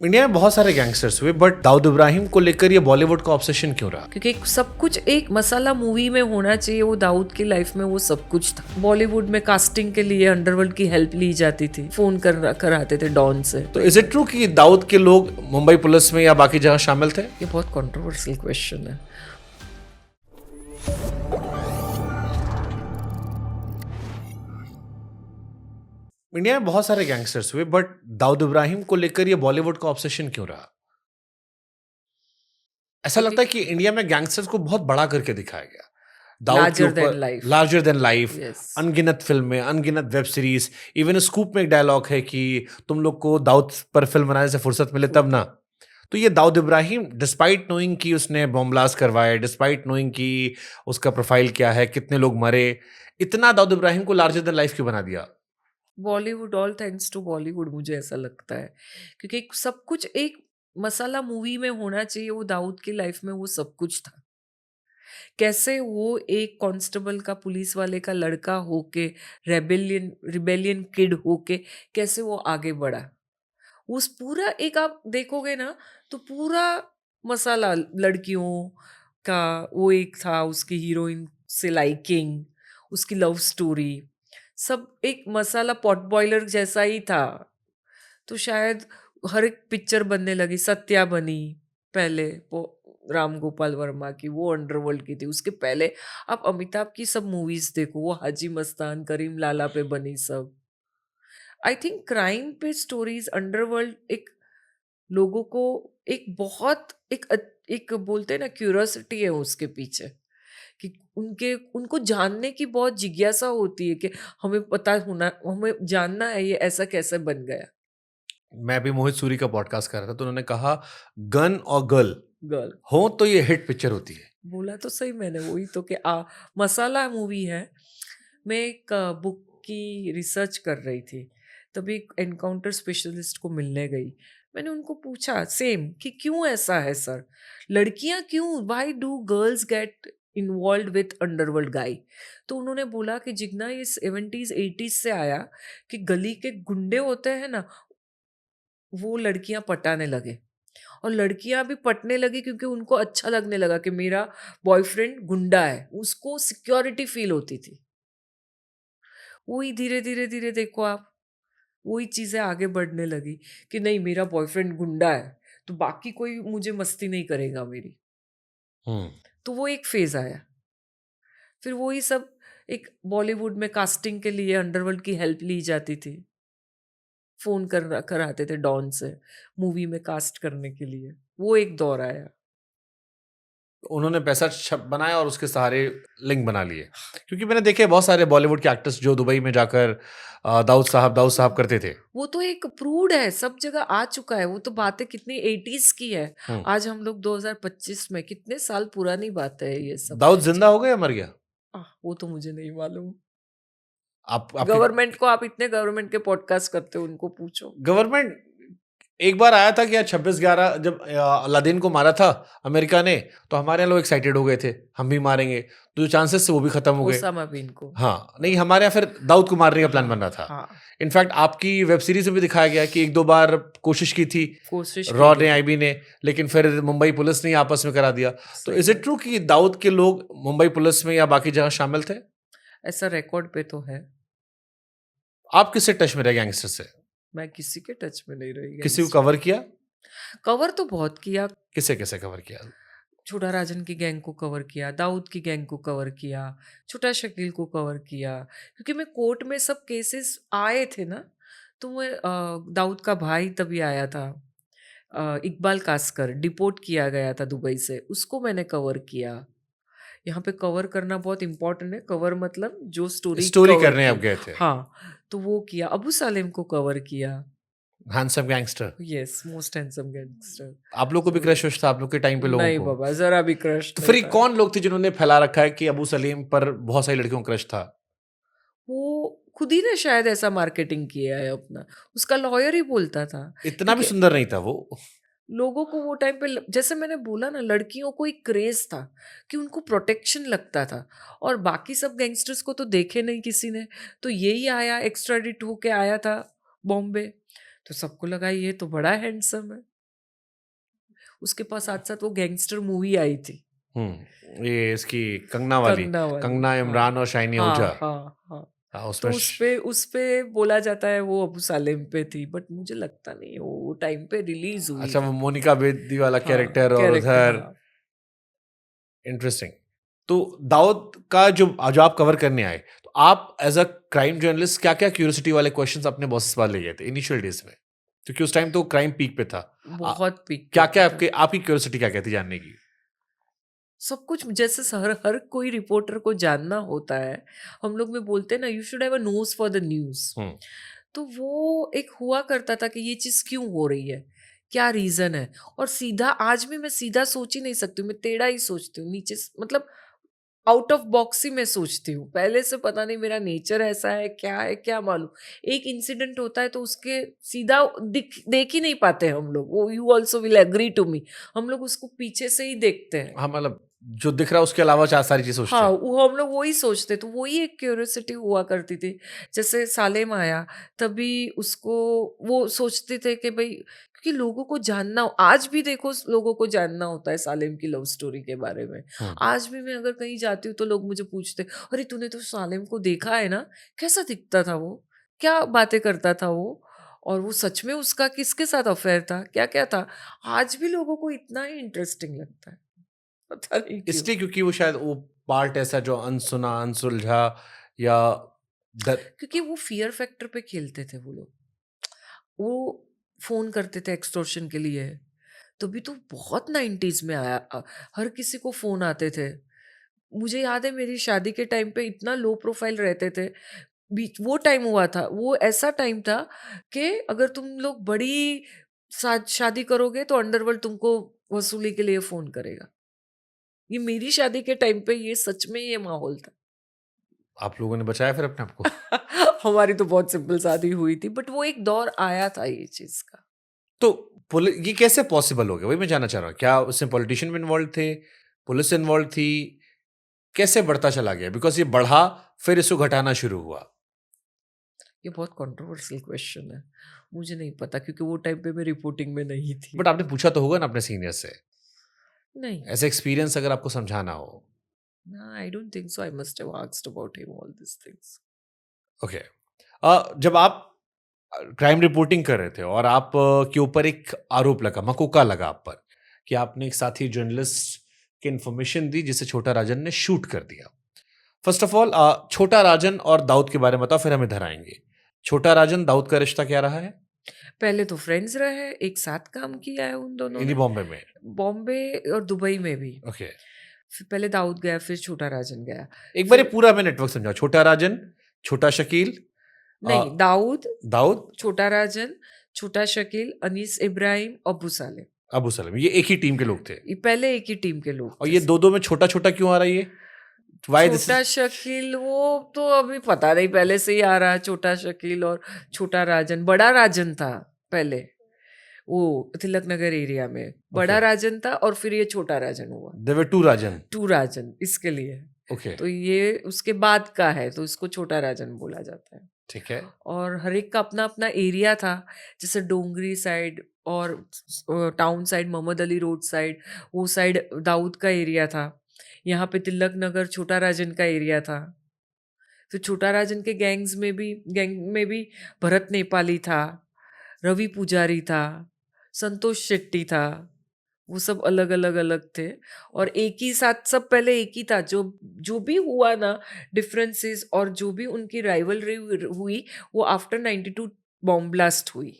India में बहुत सारे गैंगस्टर्स हुए बट दाऊद इब्राहिम को लेकर ये बॉलीवुड का ऑब्सेशन क्यों रहा? क्योंकि सब कुछ एक मसाला मूवी में होना चाहिए। वो दाऊद की लाइफ में वो सब कुछ था। बॉलीवुड में कास्टिंग के लिए अंडरवर्ल्ड की हेल्प ली जाती थी, फोन कराते थे डॉन से। तो इज इट ट्रू कि दाऊद के लोग मुंबई पुलिस में या बाकी जगह शामिल थे? ये बहुत कंट्रोवर्शियल क्वेश्चन है। इंडिया में बहुत सारे गैंगस्टर्स हुए बट दाऊद इब्राहिम को लेकर ये बॉलीवुड का ऑब्सेशन क्यों रहा? ऐसा लगता है कि इंडिया में गैंगस्टर्स को बहुत बड़ा करके दिखाया गया। दाऊद के लार्जर देन ऊपर life. Larger than life, yes. अनगिनत फिल्में, अनगिनत वेब सीरीज, इवन स्कूप में एक डायलॉग है कि तुम लोग को दाऊद पर फिल्म बनाने से फुर्सत मिले तब ना। तो ये दाऊद इब्राहिम डिस्पाइट नोइंग कि उसने बॉम्ब ब्लास्ट करवाए, डिस्पाइट नोइंग कि उसका प्रोफाइल क्या है, कितने लोग मरे, इतना दाऊद इब्राहिम को लार्जर देन लाइफ क्यों बना दिया? Bollywood, all thanks to Bollywood, मुझे ऐसा लगता है। क्योंकि सब कुछ एक मसाला मूवी में होना चाहिए। वो दाऊद की लाइफ में वो सब कुछ था। कैसे वो एक कांस्टेबल का, पुलिस वाले का लड़का होके, रेबेलियन रिबेलियन किड होके कैसे वो आगे बढ़ा। उस पूरा एक आप देखोगे ना, तो पूरा मसाला लड़कियों का, वो एक था उसकी हीरोइन से लाइकिंग, उसकी लव स्टोरी, सब एक मसाला पॉट बॉयलर जैसा ही था। तो शायद हर एक पिक्चर बनने लगी। सत्या बनी पहले, वो राम गोपाल वर्मा की, वो अंडरवर्ल्ड की थी। उसके पहले आप अमिताभ की सब मूवीज देखो, वो हाजी मस्तान, करीम लाला पे बनी सब। आई थिंक क्राइम पे स्टोरीज, अंडरवर्ल्ड एक लोगों को एक बहुत एक बोलते हैं ना, क्यूरियोसिटी है उसके पीछे, कि उनके उनको जानने की बहुत जिज्ञासा होती है कि हमें पता होना, हमें जानना है ये ऐसा कैसे बन गया। मैं अभी मोहित सूरी का पॉडकास्ट कर रहा था तो उन्होंने कहा गन और गर्ल गर्ल। हो तो ये हिट पिक्चर होती है। बोला तो सही मैंने, वही तो कि मसाला मूवी है। मैं एक बुक की रिसर्च कर रही थी, तभी एक एनकाउंटर स्पेशलिस्ट को मिलने गई। मैंने उनको पूछा सेम कि क्यों ऐसा है सर, लड़कियां क्यों, why do girls get involve with underworld गाई। तो उन्होंने बोला कि जितना ये 70s 80s से आया, कि गली के गुंडे होते हैं ना, वो लड़कियां पटाने लगे। और लड़कियां भी पटने लगी क्योंकि उनको अच्छा लगने लगा कि मेरा बॉयफ्रेंड गुंडा है, उसको सिक्योरिटी फील होती थी। वही धीरे धीरे धीरे देखो आप, वही चीजें आगे बढ़ने लगी कि नहीं, मेरा बॉयफ्रेंड गुंडा है तो बाकी कोई मुझे मस्ती नहीं करेगा मेरी। हम्म। तो वो एक फेज आया। फिर वही सब एक बॉलीवुड में कास्टिंग के लिए अंडरवर्ल्ड की हेल्प ली जाती थी, फोन कराते थे डॉन से मूवी में कास्ट करने के लिए। वो एक दौर आया। उन्होंने पैसा बनाया और उसके सहारे लिंक बना लिए। क्योंकि मैंने देखे बहुत सारे बॉलीवुड के एक्टर्स जो दुबई में जाकर दाऊद साहब करते थे। वो तो एक प्रूव्ड है, सब जगह आ चुका है। वो तो बातें कितनी 80s की है। हम्म। आज हम लोग 2025 में, कितने साल पुरानी बात है ये सब। दाऊद जिंदा हो गया या मर गया? वो तो मुझे नहीं मालूम। आप आपके गवर्नमेंट को, आप इतने गवर्नमेंट के पॉडकास्ट करते हो, उनको पूछो। गवर्नमेंट एक बार आया था कि यार 26/11 जब अलादीन को मारा था अमेरिका ने, तो हमारे यहाँ लोग एक्साइटेड हो गए थे, हम भी मारेंगे, तो जो चांसेस थे वो भी खत्म हो गए। ओसामा बिन को। हाँ, नहीं हमारे यहाँ फिर दाऊद को मारने का प्लान बन रहा हाँ था। हाँ। इनफैक्ट आपकी वेब सीरीज में भी दिखाया गया कि एक दो बार कोशिश की थी कोशिश की रॉ गई ने, थी। आईबी ने, लेकिन फिर मुंबई पुलिस ने ही आपस में करा दिया। तो सही इज इट में। ट्रू कि दाऊद के लोग मुंबई पुलिस में या बाकी जगह शामिल थे? ऐसा रिकॉर्ड पे तो है। आप किससे टच में रहे गैंगस्टर से? मैं किसी के टच में नहीं रही किसी को गैंगस्टर। कवर किया? कवर तो बहुत किया। किसे किसे कवर किया? छोटा राजन की गैंग को कवर किया, दाऊद की गैंग को कवर किया, छोटा शकील को कवर किया। क्योंकि मैं कोर्ट में सब केसेस आए थे ना, तो मैं दाऊद का भाई तभी आया था, इकबाल कास्कर डिपोर्ट किया गया था दुबई से, उसको मैंने कवर किया। यहाँ पे कवर करना बहुत इंपॉर्टेंट है। कवर मतलब जो स्टोरी स्टोरी कवर करने आप की। गए थे? हाँ। तो वो किया, अबू सालेम को कवर किया। Handsome gangster. Yes, most handsome gangster. आप लोग को भी सो क्रश वश था आप लोग के टाइम पे लोगों नहीं को? बाबा, जरा भी क्रश तो नहीं फिर ये था। कौन लोग थे जिन्होंने फैला रखा है कि अबू सलीम पर बहुत सारी लड़कियों का क्रश था? वो खुद ही ने शायद ऐसा मार्केटिंग किया है अपना। उसका लॉयर ही बोलता था। इतना भी क्योंकि सुंदर नहीं था वो। लोगों को वो टाइम पे जैसे मैंने बोला ना, लड़कियों को एक क्रेज था कि उनको प्रोटेक्शन लगता था। और बाकी सब गैंगस्टर्स को तो देखे नहीं किसी ने। तो यही आया, एक्स्ट्राडिट होके आया था बॉम्बे। तो सबको लगा ये तो बड़ा हैंडसम है। उसके पास साथ-साथ वो गैंगस्टर मूवी आई थी, ये इसकी कंगना वाली, कंगना वाली। कंगना हाँ। इमरान और शाइनी आहूजा। हाँ, हाँ, हाँ। उसमें तो उसपे बोला जाता है वो अबू सालेम पे थी, बट मुझे लगता नहीं है वो टाइम पे रिलीज़ हुई अच्छा, वो थी। मोनिका बेदी वाला हाँ, कैरेक्टर और कैरेक्टर उधर हाँ। इंटरेस्टिंग। तो दाऊद का जो आप कवर करने आए, तो आप एज़ अ क्राइम जर्नलिस्ट क्या-क्या क्यूरियोसिटी वाले क्वेश्चन्स अपने बॉसेस के पास ले गए थे इनिशियल डेज़ में? क्योंकि उस टाइम तो क्राइम पीक पे था। बहुत पीक पे क्या-क्या था। आपकी क्यूरियोसिटी क्या कहती जानने की? सब कुछ जैसे हर हर कोई रिपोर्टर को जानना होता है। हम लोग में बोलते हैं ना, you should have a nose for the news. हुँ, तो वो एक हुआ करता था कि ये चीज़ क्यों हो रही है? क्या रीज़न है? और सीधा आज भी मैं सीधा सोच ही नहीं सकती हूँ, मैं टेढ़ा ही सोचती हूँ, नीचे स मतलब आउट ऑफ बॉक्स ही मैं सोचती हूँ। पहले से पता नहीं मेरा नेचर ऐसा है, क्या मालूम? एक इंसिडेंट होता है तो उसके सीधा देख ही नहीं पाते हम लोग। वो you also will agree to me. हम लोग उसको पीछे से ही देखते हैं। हाँ, मतलब जो दिख रहा है उसके अलावा 4 सारी चीज़ सोचते हाँ, हैं। वो हम लोग वही सोचते, तो वही एक क्यूरियोसिटी हुआ करती थी। जैसे सालेम आया, तभी उसको वो सोचते थे कि भई, क्योंकि लोगों को जानना आज भी देखो लोगों को जानना होता है सालेम की लव स्टोरी के बारे में। हुँ, आज भी मैं अगर कहीं जाती हूँ तो लोग मुझे पूछते, "अरे! तूने तो सालेम को देखा है ना? कैसा दिखता था वो? क्या बातें करता था वो? और वो सच में उसका किसके साथ अफ़ेयर था? क्या-क्या था?" आज भी लोगों को इतना ही इंटरेस्टिंग लगता है। पता नहीं क्यों? इसलिए क्योंकि वो शायद वो पार्ट ऐसा जो अनसुना, अनसुलझा या डर। क्योंकि वो फ़ियर फैक्टर पे खेलते थे वो लोग। वो फ़ोन करते थे एक्सटॉर्शन के लिए, तभी तो बहुत 90s में आया हर किसी को फ़ोन आते थे। मुझे याद है मेरी शादी के टाइम पे इतना लो प्रोफ़ाइल रहते थे। बीच वो टाइम हुआ था, वो ऐसा टाइम था कि अगर तुम लोग बड़ी शादी करोगे तो अंडरवर्ल्ड तुमको वसूली के लिए फ़ोन करेगा। ये मेरी शादी के टाइम पे ये सच में ये माहौल था। आप लोगों ने बचाया फिर अपने आप को? हमारी तो बहुत सिंपल शादी हुई थी, बट वो एक दौर आया था ये चीज़ का। तो ये कैसे पॉसिबल हो गया? वही मैं जानना चाह रहा हूँ। क्या उसमें पॉलिटिशियन भी इन्वॉल्व थे? पुलिस इन्वॉल्व थी? कैसे बढ़ता चला गया? बिकॉज़ ये बढ़ा, फिर इसको घटाना शुरू हुआ। ये बहुत कंट्रोवर्शियल क्वेश्चन है। मुझे नहीं पता क्योंकि वो टाइम पे मैं रिपोर्टिंग में नहीं थी। बट आपने पूछा तो होगा ना अपने सीनियर से? नहीं, ऐसा एक्सपीरियंस अगर आपको समझाना हो। I don't think so, I must have asked about him all this things. Okay. जब आप क्राइम रिपोर्टिंग कर रहे थे और आप के ऊपर एक आरोप लगा, मकोका लगा आप पर, कि आपने एक साथी जर्नलिस्ट की इन्फॉर्मेशन दी जिसे छोटा राजन ने शूट कर दिया। फर्स्ट ऑफ ऑल छोटा राजन और दाऊद के बारे में बताओ, फिर हम इधर आएँगे। छोटा राजन, दाऊद का रिश्ता क्या रहा है? पहले तो फ्रेंड्स रहे, एक साथ काम किया है उन दोनों इन्हीं ने, बॉम्बे में। बॉम्बे और दुबई में भी। ओके। फिर पहले दाऊद गया, फिर छोटा राजन गया। एक बार ये फिर पूरा हमें नेटवर्क समझाओ। छोटा राजन, छोटा शकील, अ, नहीं, दाऊद, दाऊद, छोटा राजन, छोटा शकील, अनीस इब्राहिम, अब्बू सालेम। अबू सलेम, ये एक ही टीम के लोग थे। ये पहले एक ही टीम के लोग और थे ये सब। 2-2 में छोटा-छोटा क्यों आ रहा है ये? व्हाई दिस छोटा इज़ शकील वो तो अभी पता नहीं, पहले से ही आ रहा है छोटा शकील और छोटा राजन। बड़ा राजन था पहले, वो तिलक नगर एरिया में ओके, बड़ा राजन था और फिर ये छोटा राजन हुआ। There were 2 Rajan. टू राजन इसके लिए। ओके, तो ये उसके बाद का है तो इसको छोटा राजन बोला जाता है। ठीक है। और हर एक का अपना अपना एरिया था, जैसे डोंगरी साइड और town side, Mohammed Ali road side, वो साइड दाऊद का एरिया था। यहाँ पे तिलक नगर छोटा राजन का एरिया था। फिर छोटा राजन के गैंग में भी भरत नेपाली था, रवि पुजारी था, संतोष शेट्टी था। वो सब अलग अलग अलग थे और एक ही साथ सब पहले एक ही था। जो जो भी हुआ ना डिफरेंसेस और जो भी उनकी राइवलरी हुई वो आफ्टर 92 बॉम्ब ब्लास्ट हुई।